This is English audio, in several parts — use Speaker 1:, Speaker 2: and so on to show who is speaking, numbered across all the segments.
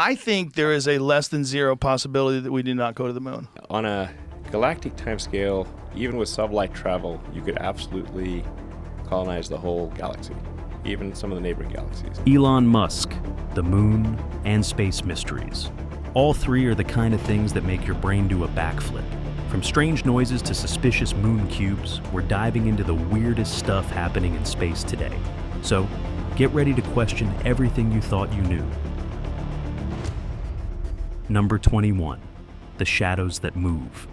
Speaker 1: I think there is a less than zero possibility that we do not go to the moon.
Speaker 2: On a galactic timescale, even with sublight travel, you could absolutely colonize the whole galaxy, even some of the neighboring galaxies.
Speaker 3: Elon Musk, the moon, and space mysteries. All three are the kind of things that make your brain do a backflip. From strange noises to suspicious moon cubes, we're diving into the weirdest stuff happening in space today. So, get ready to question everything you thought you knew. Number 21. The shadows that move.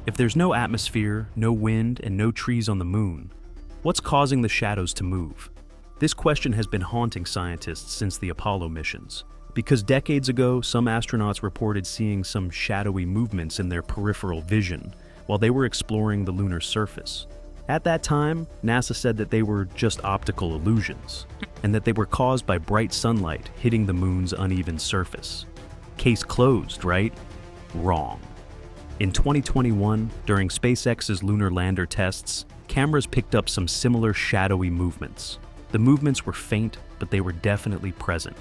Speaker 3: If there's no atmosphere, no wind, and no trees on the moon, what's causing the shadows to move? This question has been haunting scientists since the Apollo missions, because decades ago, some astronauts reported seeing some shadowy movements in their peripheral vision while they were exploring the lunar surface. At that time, NASA said that they were just optical illusions, and that they were caused by bright sunlight hitting the moon's uneven surface. Case closed, right? Wrong. In 2021, during SpaceX's lunar lander tests, cameras picked up some similar shadowy movements. The movements were faint, but they were definitely present.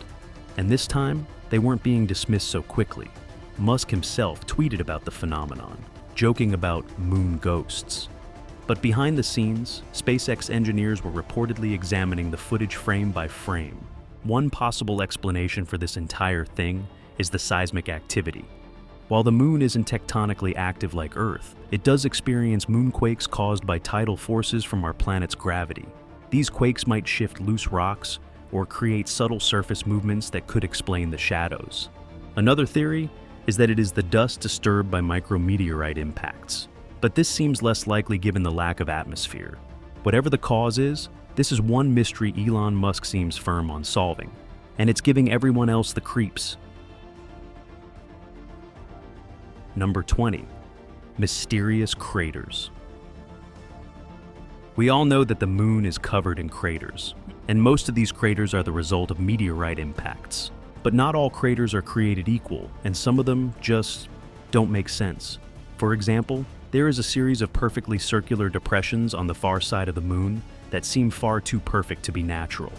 Speaker 3: And this time, they weren't being dismissed so quickly. Musk himself tweeted about the phenomenon, joking about moon ghosts. But behind the scenes, SpaceX engineers were reportedly examining the footage frame by frame. One possible explanation for this entire thing is the seismic activity. While the moon isn't tectonically active like Earth, it does experience moonquakes caused by tidal forces from our planet's gravity. These quakes might shift loose rocks or create subtle surface movements that could explain the shadows. Another theory is that it is the dust disturbed by micrometeorite impacts. But this seems less likely given the lack of atmosphere. Whatever the cause is, this is one mystery Elon Musk seems firm on solving, and it's giving everyone else the creeps. Number 20. Mysterious craters. We all know that the moon is covered in craters, and most of these craters are the result of meteorite impacts. But not all craters are created equal, and some of them just don't make sense. For example, there is a series of perfectly circular depressions on the far side of the moon that seem far too perfect to be natural.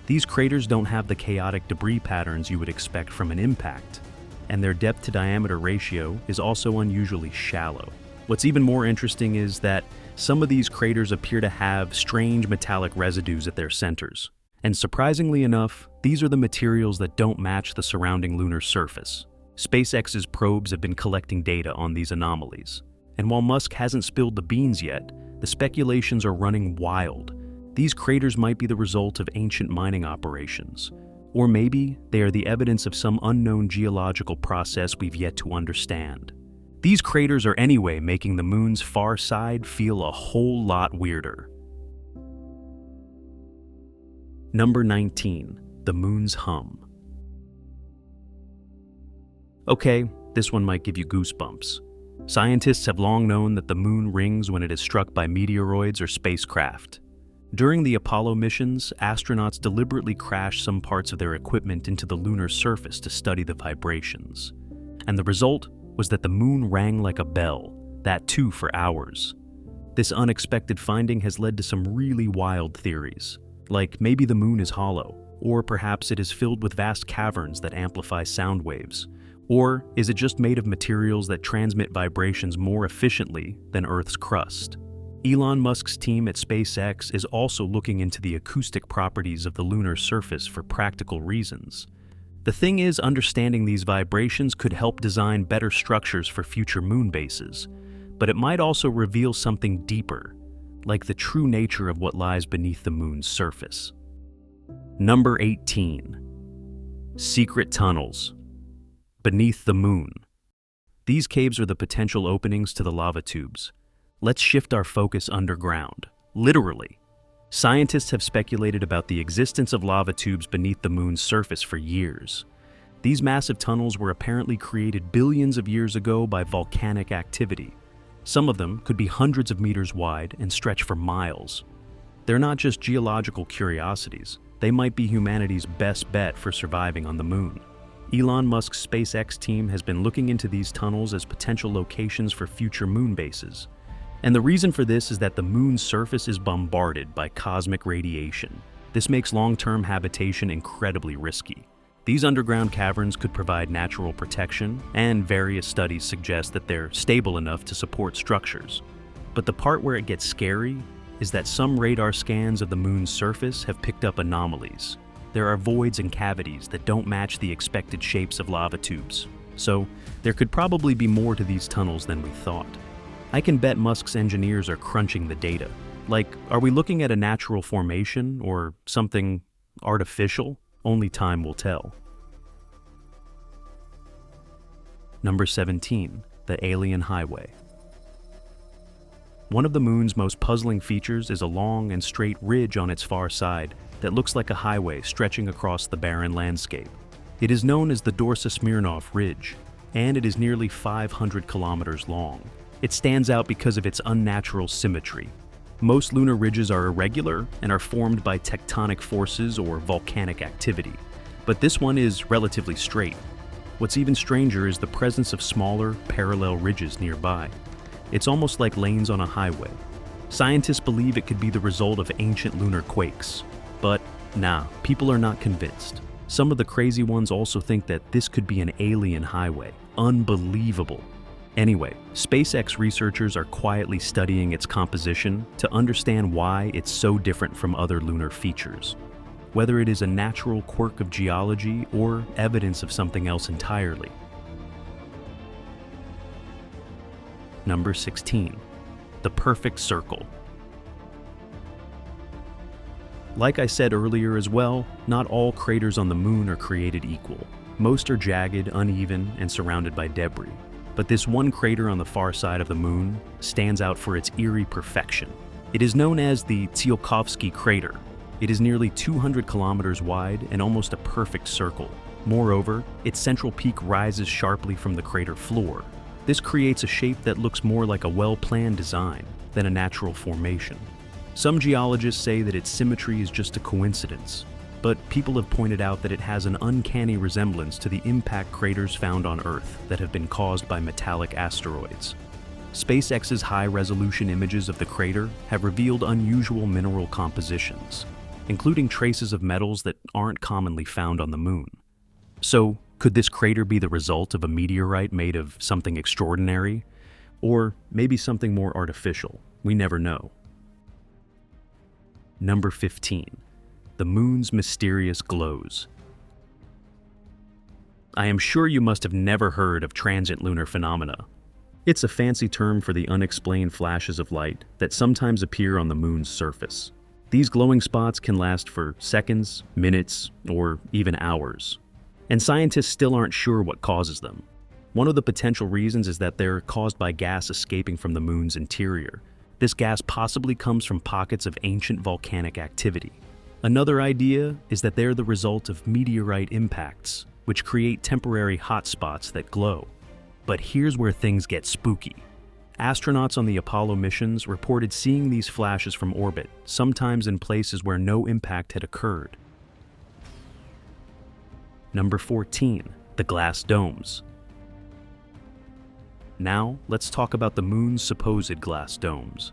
Speaker 3: These craters don't have the chaotic debris patterns you would expect from an impact, and their depth-to-diameter ratio is also unusually shallow. What's even more interesting is that some of these craters appear to have strange metallic residues at their centers. And surprisingly enough, these are the materials that don't match the surrounding lunar surface. SpaceX's probes have been collecting data on these anomalies. And while Musk hasn't spilled the beans yet, the speculations are running wild. These craters might be the result of ancient mining operations. Or maybe they are the evidence of some unknown geological process we've yet to understand. These craters are anyway making the moon's far side feel a whole lot weirder. Number 19. The moon's hum. Okay, this one might give you goosebumps. Scientists have long known that the moon rings when it is struck by meteoroids or spacecraft. During the Apollo missions, astronauts deliberately crashed some parts of their equipment into the lunar surface to study the vibrations. And the result was that the moon rang like a bell, that too for hours. This unexpected finding has led to some really wild theories, like maybe the moon is hollow, or perhaps it is filled with vast caverns that amplify sound waves. Or is it just made of materials that transmit vibrations more efficiently than Earth's crust? Elon Musk's team at SpaceX is also looking into the acoustic properties of the lunar surface for practical reasons. The thing is, understanding these vibrations could help design better structures for future moon bases, but it might also reveal something deeper, like the true nature of what lies beneath the moon's surface. Number 18. Secret tunnels. Beneath the moon. These caves are the potential openings to the lava tubes. Let's shift our focus underground. Literally. Scientists have speculated about the existence of lava tubes beneath the moon's surface for years. These massive tunnels were apparently created billions of years ago by volcanic activity. Some of them could be hundreds of meters wide and stretch for miles. They're not just geological curiosities. They might be humanity's best bet for surviving on the moon. Elon Musk's SpaceX team has been looking into these tunnels as potential locations for future moon bases. And the reason for this is that the moon's surface is bombarded by cosmic radiation. This makes long-term habitation incredibly risky. These underground caverns could provide natural protection, and various studies suggest that they're stable enough to support structures. But the part where it gets scary is that some radar scans of the moon's surface have picked up anomalies. There are voids and cavities that don't match the expected shapes of lava tubes. So, there could probably be more to these tunnels than we thought. I can bet Musk's engineers are crunching the data. Like, are we looking at a natural formation or something artificial? Only time will tell. Number 17, the Alien Highway. One of the moon's most puzzling features is a long and straight ridge on its far side that looks like a highway stretching across the barren landscape. It is known as the Dorsa-Smirnov Ridge, and it is nearly 500 kilometers long. It stands out because of its unnatural symmetry. Most lunar ridges are irregular and are formed by tectonic forces or volcanic activity, but this one is relatively straight. What's even stranger is the presence of smaller, parallel ridges nearby. It's almost like lanes on a highway. Scientists believe it could be the result of ancient lunar quakes, but nah, people are not convinced. Some of the crazy ones also think that this could be an alien highway. Unbelievable. Anyway, SpaceX researchers are quietly studying its composition to understand why it's so different from other lunar features. Whether it is a natural quirk of geology or evidence of something else entirely. Number 16, the perfect circle. Like I said earlier as well, not all craters on the moon are created equal. Most are jagged, uneven, and surrounded by debris. But this one crater on the far side of the moon stands out for its eerie perfection. It is known as the Tsiolkovsky crater. It is nearly 200 kilometers wide and almost a perfect circle. Moreover, its central peak rises sharply from the crater floor. This creates a shape that looks more like a well-planned design than a natural formation. Some geologists say that its symmetry is just a coincidence, but people have pointed out that it has an uncanny resemblance to the impact craters found on Earth that have been caused by metallic asteroids. SpaceX's high-resolution images of the crater have revealed unusual mineral compositions, including traces of metals that aren't commonly found on the moon. So, could this crater be the result of a meteorite made of something extraordinary? Or maybe something more artificial? We never know. Number 15. The moon's mysterious glows. I am sure you must have never heard of transient lunar phenomena. It's a fancy term for the unexplained flashes of light that sometimes appear on the moon's surface. These glowing spots can last for seconds, minutes, or even hours. And scientists still aren't sure what causes them. One of the potential reasons is that they're caused by gas escaping from the moon's interior. This gas possibly comes from pockets of ancient volcanic activity. Another idea is that they're the result of meteorite impacts, which create temporary hotspots that glow. But here's where things get spooky. Astronauts on the Apollo missions reported seeing these flashes from orbit, sometimes in places where no impact had occurred. Number 14, the glass domes. Now, let's talk about the moon's supposed glass domes.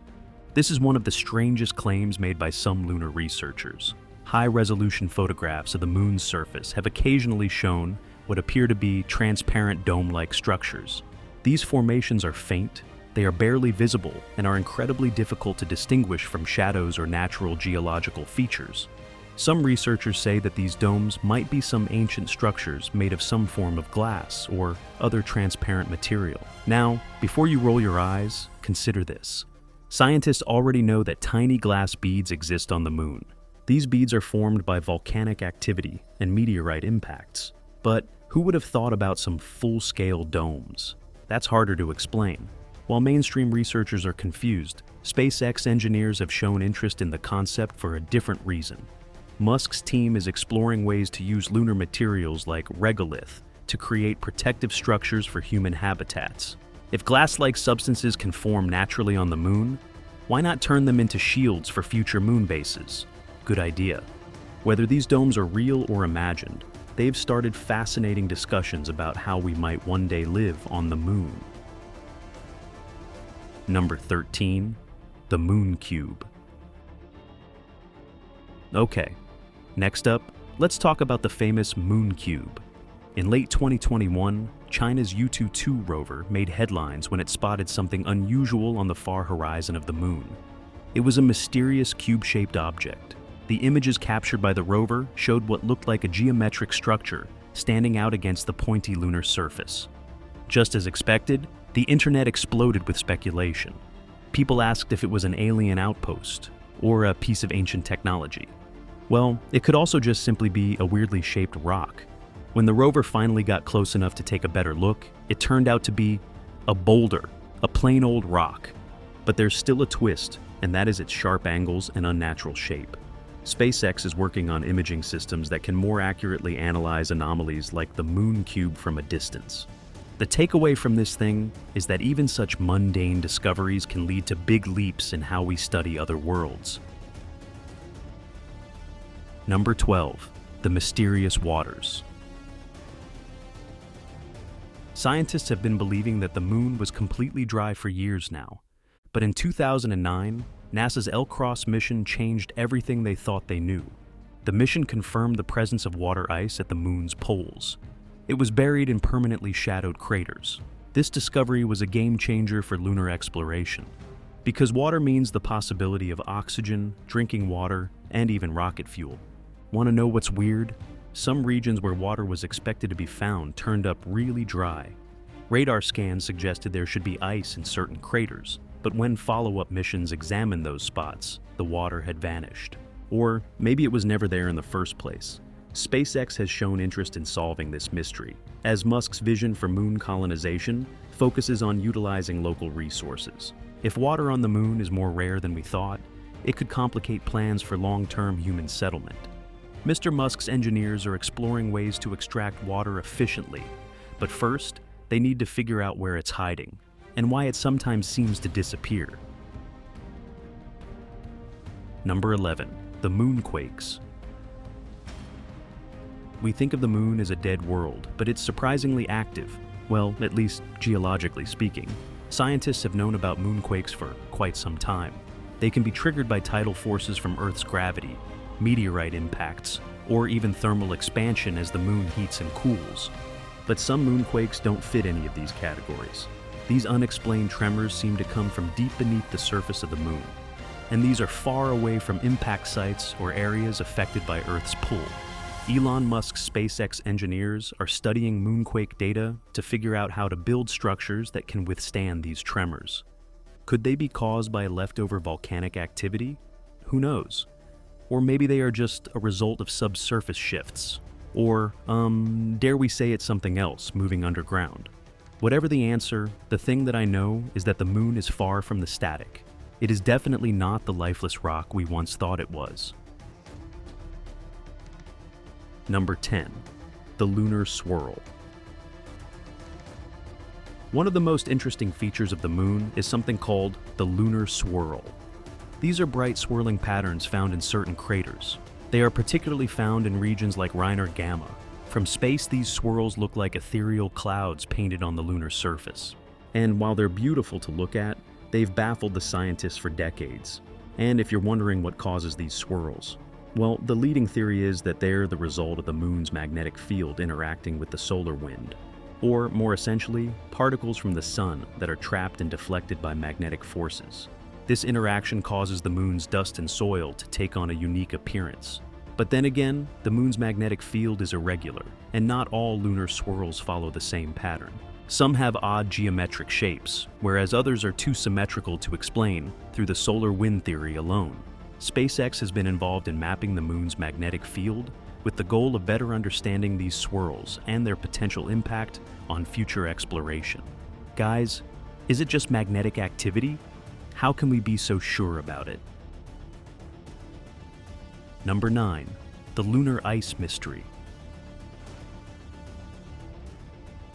Speaker 3: This is one of the strangest claims made by some lunar researchers. High-resolution photographs of the moon's surface have occasionally shown what appear to be transparent dome-like structures. These formations are faint, they are barely visible, and are incredibly difficult to distinguish from shadows or natural geological features. Some researchers say that these domes might be some ancient structures made of some form of glass or other transparent material. Now, before you roll your eyes, consider this. Scientists already know that tiny glass beads exist on the moon. These beads are formed by volcanic activity and meteorite impacts. But who would have thought about some full-scale domes? That's harder to explain. While mainstream researchers are confused, SpaceX engineers have shown interest in the concept for a different reason. Musk's team is exploring ways to use lunar materials like regolith to create protective structures for human habitats. If glass-like substances can form naturally on the moon, why not turn them into shields for future moon bases? Good idea. Whether these domes are real or imagined, they've started fascinating discussions about how we might one day live on the moon. Number 13, the moon cube. Okay, next up, let's talk about the famous Moon Cube. In late 2021, China's Yutu-2 rover made headlines when it spotted something unusual on the far horizon of the moon. It was a mysterious cube-shaped object. The images captured by the rover showed what looked like a geometric structure standing out against the pointy lunar surface. Just as expected, the internet exploded with speculation. People asked if it was an alien outpost or a piece of ancient technology. Well, it could also just simply be a weirdly shaped rock. When the rover finally got close enough to take a better look, it turned out to be a boulder, a plain old rock. But there's still a twist, and that is its sharp angles and unnatural shape. SpaceX is working on imaging systems that can more accurately analyze anomalies like the Moon Cube from a distance. The takeaway from this thing is that even such mundane discoveries can lead to big leaps in how we study other worlds. Number 12. The mysterious waters. Scientists have been believing that the moon was completely dry for years now. But in 2009, NASA's L-Cross mission changed everything they thought they knew. The mission confirmed the presence of water ice at the moon's poles. It was buried in permanently shadowed craters. This discovery was a game changer for lunar exploration. Because water means the possibility of oxygen, drinking water, and even rocket fuel. Want to know what's weird? Some regions where water was expected to be found turned up really dry. Radar scans suggested there should be ice in certain craters, but when follow-up missions examined those spots, the water had vanished. Or maybe it was never there in the first place. SpaceX has shown interest in solving this mystery, as Musk's vision for moon colonization focuses on utilizing local resources. If water on the moon is more rare than we thought, it could complicate plans for long-term human settlement. Mr. Musk's engineers are exploring ways to extract water efficiently, but first, they need to figure out where it's hiding, and why it sometimes seems to disappear. Number 11. The Moonquakes. We think of the moon as a dead world, but it's surprisingly active. Well, at least geologically speaking. Scientists have known about moonquakes for quite some time. They can be triggered by tidal forces from Earth's gravity, meteorite impacts, or even thermal expansion as the moon heats and cools. But some moonquakes don't fit any of these categories. These unexplained tremors seem to come from deep beneath the surface of the moon, and these are far away from impact sites or areas affected by Earth's pull. Elon Musk's SpaceX engineers are studying moonquake data to figure out how to build structures that can withstand these tremors. Could they be caused by leftover volcanic activity? Who knows? Or maybe they are just a result of subsurface shifts. Or, dare we say it's something else moving underground. Whatever the answer, the thing that I know is that the moon is far from the static. It is definitely not the lifeless rock we once thought it was. Number 10. The Lunar Swirl. One of the most interesting features of the moon is something called the Lunar Swirl. These are bright swirling patterns found in certain craters. They are particularly found in regions like Reiner Gamma. From space, these swirls look like ethereal clouds painted on the lunar surface. And while they're beautiful to look at, they've baffled the scientists for decades. And if you're wondering what causes these swirls, well, the leading theory is that they're the result of the moon's magnetic field interacting with the solar wind. Or, more essentially, particles from the sun that are trapped and deflected by magnetic forces. This interaction causes the moon's dust and soil to take on a unique appearance. But then again, the moon's magnetic field is irregular, and not all lunar swirls follow the same pattern. Some have odd geometric shapes, whereas others are too symmetrical to explain through the solar wind theory alone. SpaceX has been involved in mapping the moon's magnetic field with the goal of better understanding these swirls and their potential impact on future exploration. Guys, is it just magnetic activity? How can we be so sure about it? Number 9. The Lunar Ice Mystery.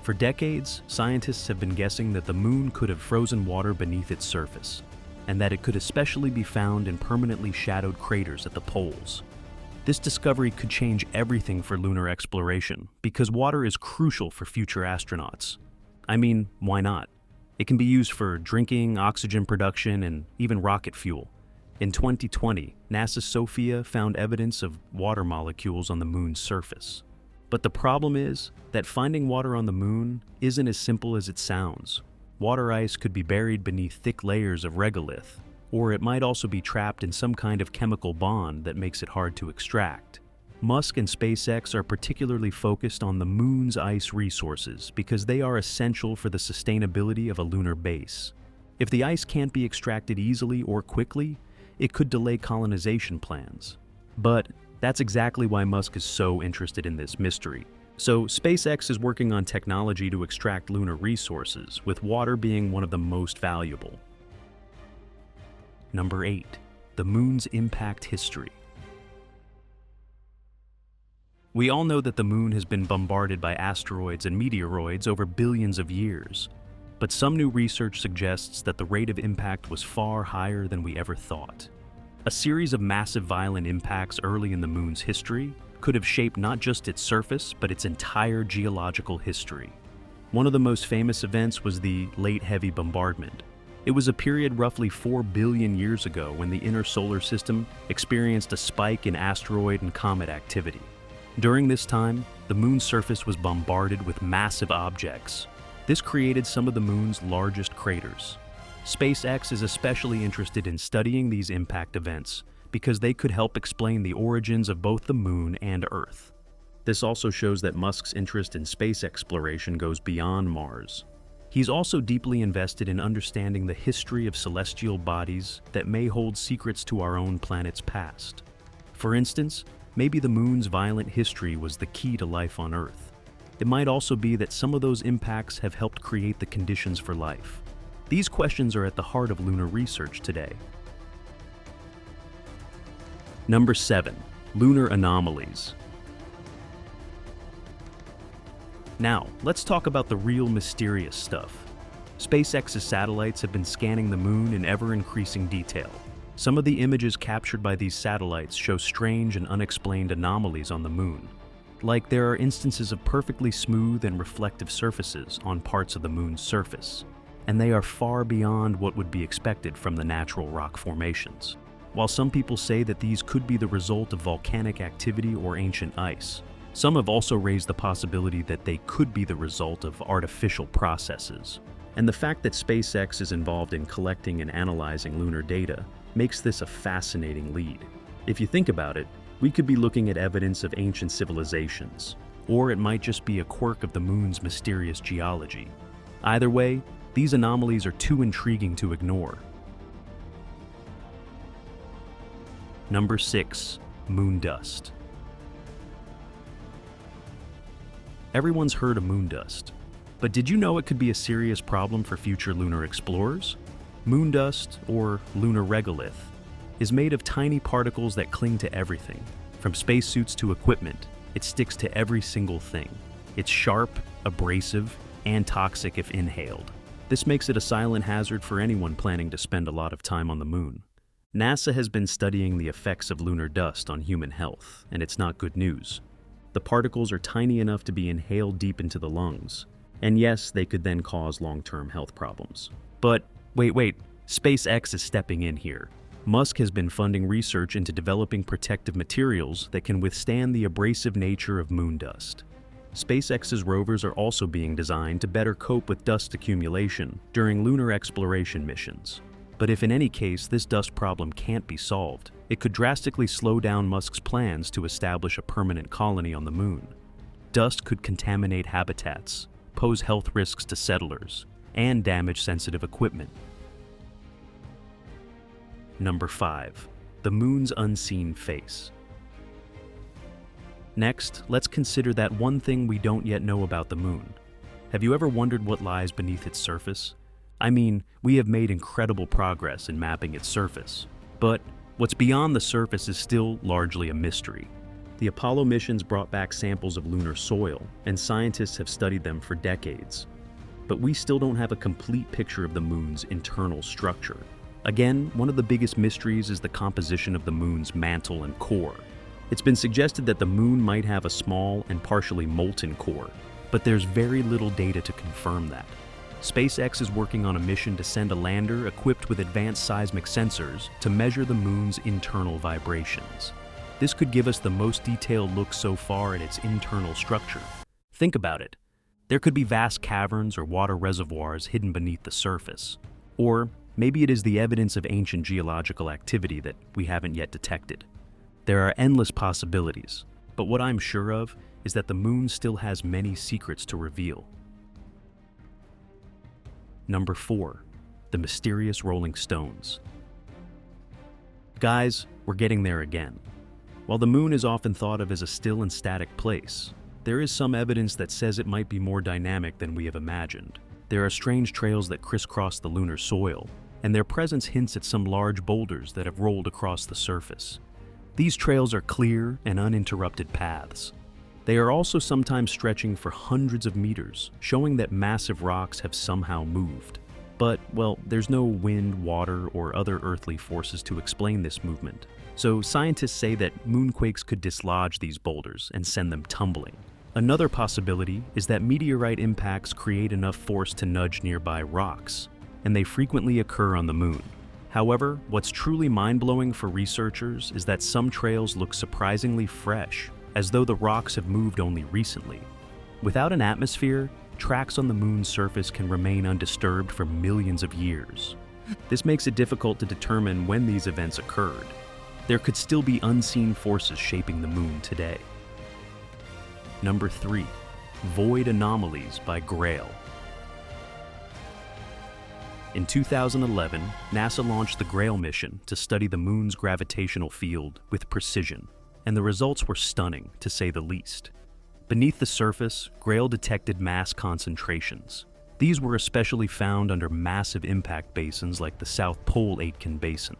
Speaker 3: For decades, scientists have been guessing that the moon could have frozen water beneath its surface, and that it could especially be found in permanently shadowed craters at the poles. This discovery could change everything for lunar exploration, because water is crucial for future astronauts. I mean, why not? It can be used for drinking, oxygen production, and even rocket fuel. In 2020, NASA's SOFIA found evidence of water molecules on the moon's surface. But the problem is that finding water on the moon isn't as simple as it sounds. Water ice could be buried beneath thick layers of regolith, or it might also be trapped in some kind of chemical bond that makes it hard to extract. Musk and SpaceX are particularly focused on the moon's ice resources because they are essential for the sustainability of a lunar base. If the ice can't be extracted easily or quickly, it could delay colonization plans. But that's exactly why Musk is so interested in this mystery. So SpaceX is working on technology to extract lunar resources, with water being one of the most valuable. Number 8. The moon's impact history. We all know that the moon has been bombarded by asteroids and meteoroids over billions of years, but some new research suggests that the rate of impact was far higher than we ever thought. A series of massive violent impacts early in the moon's history could have shaped not just its surface, but its entire geological history. One of the most famous events was the Late Heavy Bombardment. It was a period roughly 4 billion years ago when the inner solar system experienced a spike in asteroid and comet activity. During this time, the moon's surface was bombarded with massive objects. This created some of the moon's largest craters. SpaceX is especially interested in studying these impact events because they could help explain the origins of both the moon and Earth. This also shows that Musk's interest in space exploration goes beyond Mars. He's also deeply invested in understanding the history of celestial bodies that may hold secrets to our own planet's past. For instance, maybe the moon's violent history was the key to life on Earth. It might also be that some of those impacts have helped create the conditions for life. These questions are at the heart of lunar research today. Number 7. Lunar Anomalies. Now, let's talk about the real mysterious stuff. SpaceX's satellites have been scanning the moon in ever-increasing detail. Some of the images captured by these satellites show strange and unexplained anomalies on the moon. Like there are instances of perfectly smooth and reflective surfaces on parts of the moon's surface, and they are far beyond what would be expected from the natural rock formations. While some people say that these could be the result of volcanic activity or ancient ice, some have also raised the possibility that they could be the result of artificial processes. And the fact that SpaceX is involved in collecting and analyzing lunar data makes this a fascinating lead. If you think about it, we could be looking at evidence of ancient civilizations, or it might just be a quirk of the moon's mysterious geology. Either way, these anomalies are too intriguing to ignore. Number 6. Moon dust. Everyone's heard of moon dust, but did you know it could be a serious problem for future lunar explorers? Moon dust, or lunar regolith, is made of tiny particles that cling to everything. From spacesuits to equipment, it sticks to every single thing. It's sharp, abrasive, and toxic if inhaled. This makes it a silent hazard for anyone planning to spend a lot of time on the moon. NASA has been studying the effects of lunar dust on human health, and it's not good news. The particles are tiny enough to be inhaled deep into the lungs, and yes, they could then cause long-term health problems. But wait, SpaceX is stepping in here. Musk has been funding research into developing protective materials that can withstand the abrasive nature of moon dust. SpaceX's rovers are also being designed to better cope with dust accumulation during lunar exploration missions. But if in any case this dust problem can't be solved, it could drastically slow down Musk's plans to establish a permanent colony on the moon. Dust could contaminate habitats, pose health risks to settlers, and damage sensitive equipment. Number 5. The moon's unseen face. Next, let's consider that one thing we don't yet know about the moon. Have you ever wondered what lies beneath its surface? I mean, we have made incredible progress in mapping its surface, but what's beyond the surface is still largely a mystery. The Apollo missions brought back samples of lunar soil, and scientists have studied them for decades. But we still don't have a complete picture of the moon's internal structure. Again, one of the biggest mysteries is the composition of the moon's mantle and core. It's been suggested that the moon might have a small and partially molten core, but there's very little data to confirm that. SpaceX is working on a mission to send a lander equipped with advanced seismic sensors to measure the moon's internal vibrations. This could give us the most detailed look so far at its internal structure. Think about it. There could be vast caverns or water reservoirs hidden beneath the surface. Or maybe it is the evidence of ancient geological activity that we haven't yet detected. There are endless possibilities, but what I'm sure of is that the moon still has many secrets to reveal. Number 4. The mysterious rolling stones. Guys, we're getting there again. While the moon is often thought of as a still and static place, there is some evidence that says it might be more dynamic than we have imagined. There are strange trails that crisscross the lunar soil, and their presence hints at some large boulders that have rolled across the surface. These trails are clear and uninterrupted paths. They are also sometimes stretching for hundreds of meters, showing that massive rocks have somehow moved. But, well, there's no wind, water, or other earthly forces to explain this movement. So scientists say that moonquakes could dislodge these boulders and send them tumbling. Another possibility is that meteorite impacts create enough force to nudge nearby rocks, and they frequently occur on the moon. However, what's truly mind-blowing for researchers is that some trails look surprisingly fresh, as though the rocks have moved only recently. Without an atmosphere, tracks on the moon's surface can remain undisturbed for millions of years. This makes it difficult to determine when these events occurred. There could still be unseen forces shaping the moon today. Number 3. Void Anomalies by Grail. In 2011, NASA launched the Grail mission to study the moon's gravitational field with precision, and the results were stunning, to say the least. Beneath the surface, Grail detected mass concentrations. These were especially found under massive impact basins like the South Pole Aitken Basin.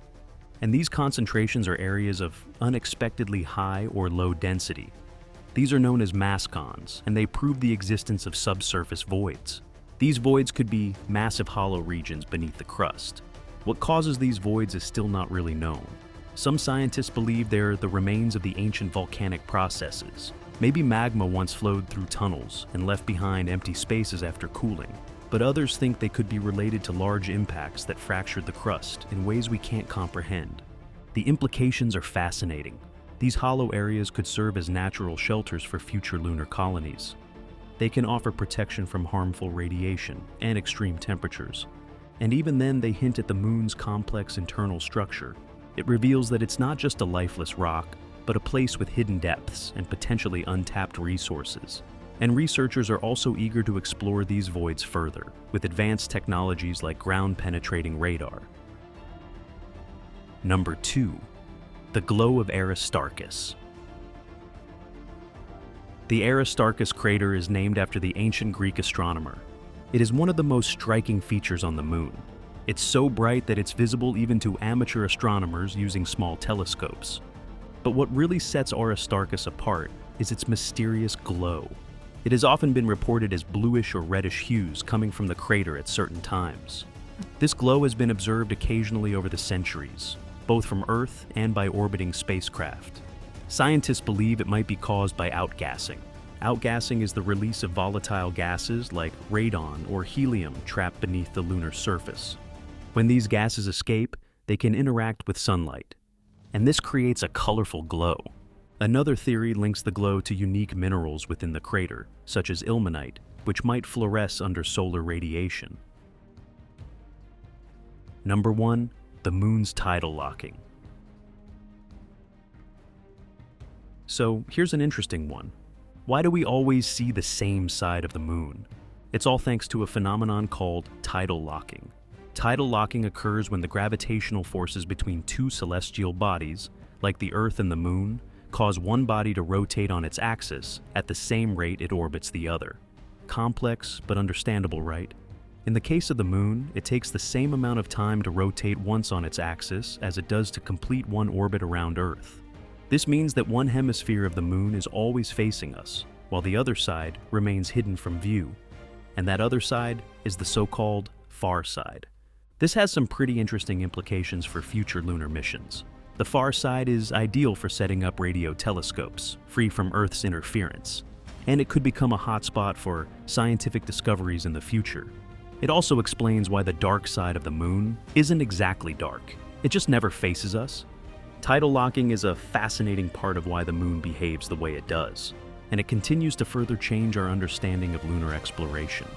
Speaker 3: And these concentrations are areas of unexpectedly high or low density. These are known as mascons, and they prove the existence of subsurface voids. These voids could be massive hollow regions beneath the crust. What causes these voids is still not really known. Some scientists believe they're the remains of the ancient volcanic processes. Maybe magma once flowed through tunnels and left behind empty spaces after cooling. But others think they could be related to large impacts that fractured the crust in ways we can't comprehend. The implications are fascinating. These hollow areas could serve as natural shelters for future lunar colonies. They can offer protection from harmful radiation and extreme temperatures. And even then, they hint at the moon's complex internal structure. It reveals that it's not just a lifeless rock, but a place with hidden depths and potentially untapped resources. And researchers are also eager to explore these voids further, with advanced technologies like ground-penetrating radar. Number 2. The Glow of Aristarchus. The Aristarchus crater is named after the ancient Greek astronomer. It is one of the most striking features on the moon. It's so bright that it's visible even to amateur astronomers using small telescopes. But what really sets Aristarchus apart is its mysterious glow. It has often been reported as bluish or reddish hues coming from the crater at certain times. This glow has been observed occasionally over the centuries, both from Earth and by orbiting spacecraft. Scientists believe it might be caused by outgassing. Outgassing is the release of volatile gases like radon or helium trapped beneath the lunar surface. When these gases escape, they can interact with sunlight, and this creates a colorful glow. Another theory links the glow to unique minerals within the crater, such as ilmenite, which might fluoresce under solar radiation. Number 1. The moon's tidal locking. So here's an interesting one. Why do we always see the same side of the moon? It's all thanks to a phenomenon called tidal locking. Tidal locking occurs when the gravitational forces between two celestial bodies, like the Earth and the moon, cause one body to rotate on its axis at the same rate it orbits the other. Complex, but understandable, right? In the case of the moon, it takes the same amount of time to rotate once on its axis as it does to complete one orbit around Earth. This means that one hemisphere of the moon is always facing us, while the other side remains hidden from view. And that other side is the so-called far side. This has some pretty interesting implications for future lunar missions. The far side is ideal for setting up radio telescopes, free from Earth's interference, and it could become a hotspot for scientific discoveries in the future. It also explains why the dark side of the moon isn't exactly dark. It just never faces us. Tidal locking is a fascinating part of why the moon behaves the way it does, and it continues to further change our understanding of lunar exploration.